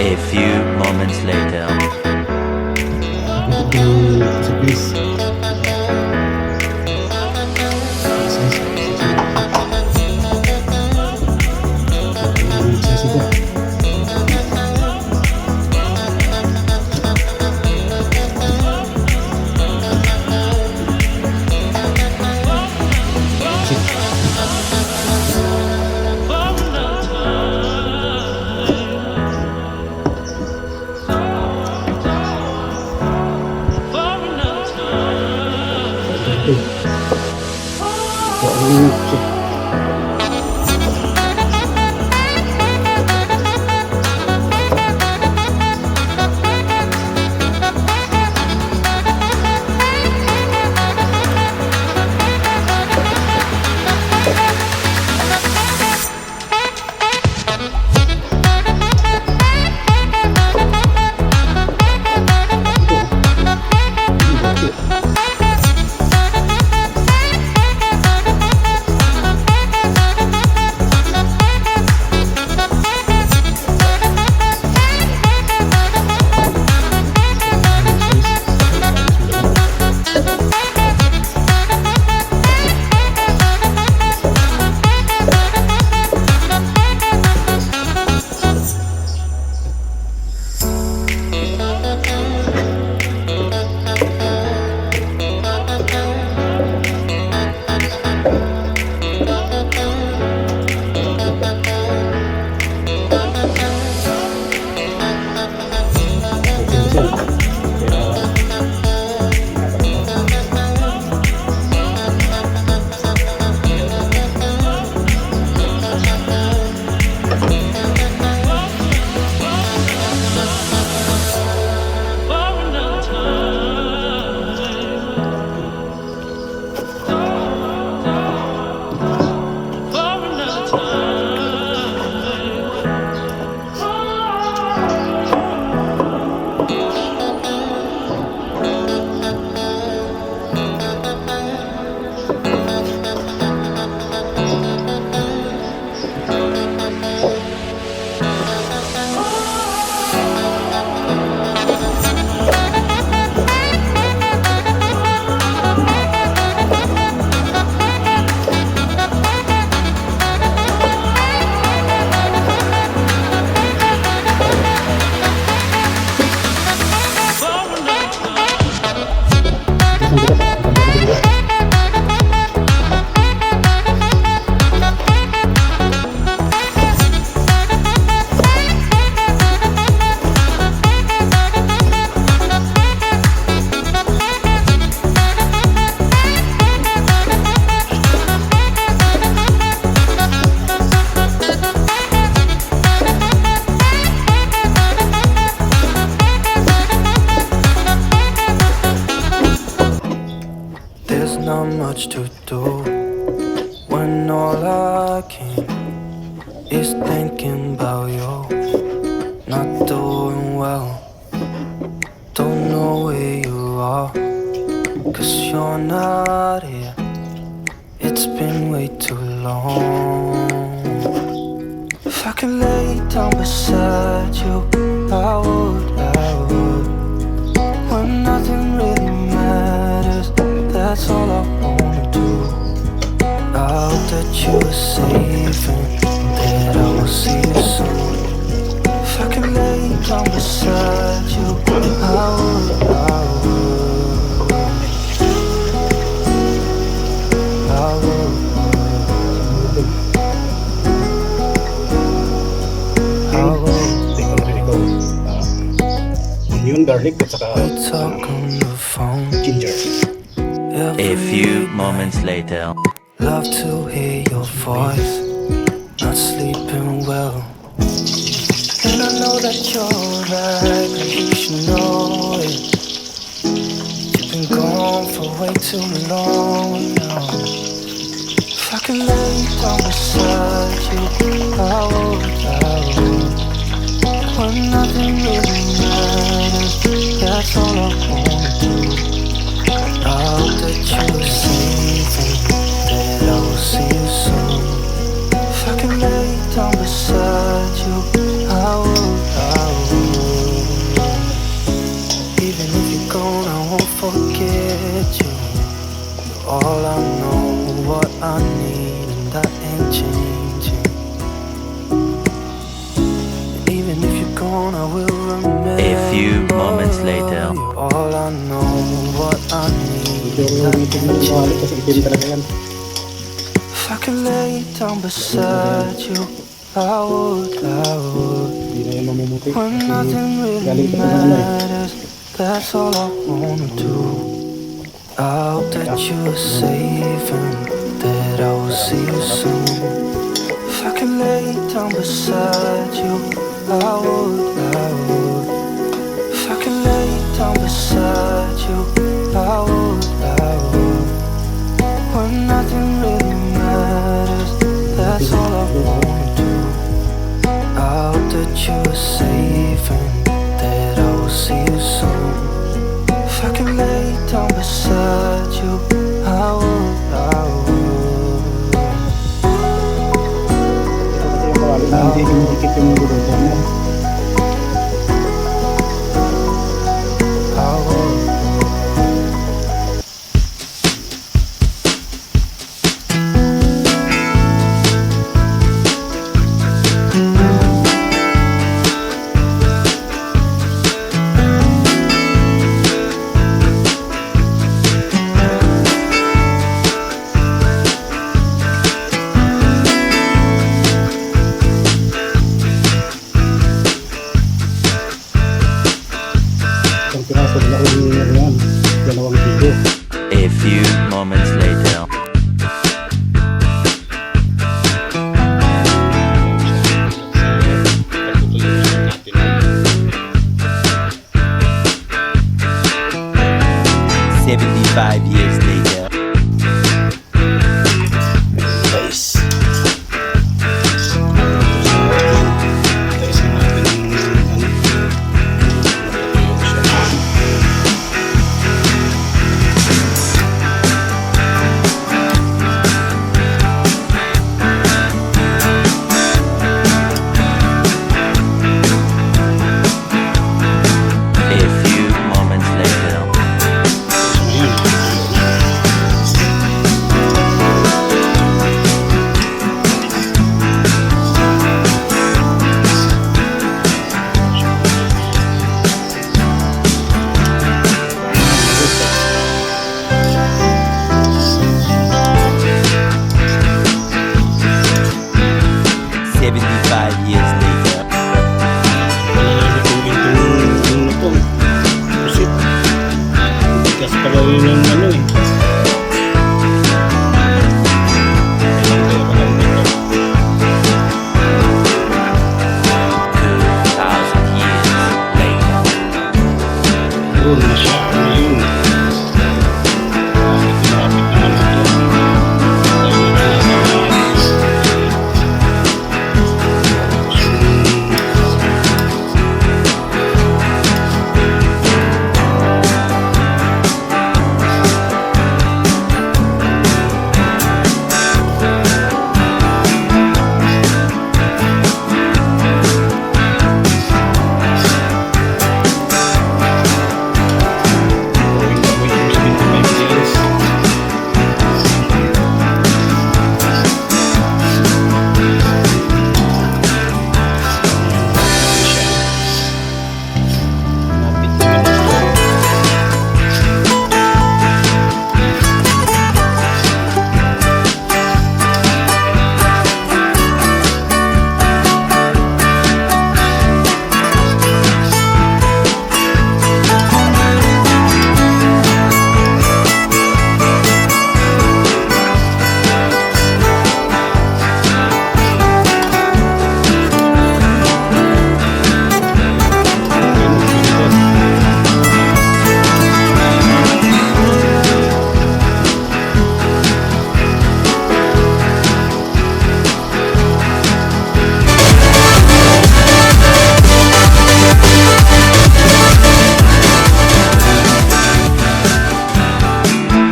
A few moments later. There's not much to do when all I can is thinking about you. Not doing well, don't know where you are, 'cause you're not here. It's been way too long. If I could lay down beside you, I would. When nothing really matters, that's all I wanna do. I hope that you are safe and that I will see you soon. If I could lay down beside you, I would. Onion, garlic, at saka Talk on the phone. ginger. A few moments later. Love to hear your voice. Not sleeping well, and I know that you're right, but you should know it. You've been gone for way too long now. If I could lay down beside you, I would. When nothing really matters, that's all I wanna do. I hope that you are safe and that I will see you soon. If I could lay down beside you, I would. what I need, and that ain't changing. And even if you're gone, I will remember. A few moments later. You're all I know, what I need, Pero that hindi ko ain't mawali changing. kasi itim talaga yan. If I could lay down beside you, I would. Hindi na yan mamumuti. When nothing really Galing pa naman eh. matters, that's all I wanna do. I hope that you are safe and that I will see you soon. If I could lay down beside you, I would. If I could lay down beside you, I would. When nothing really matters, that's all I wanna do. I hope that you are safe and that I will see you soon. If I could lay down beside you, I would. Ito kasi yung mawali na hindi humidikit yung gulong.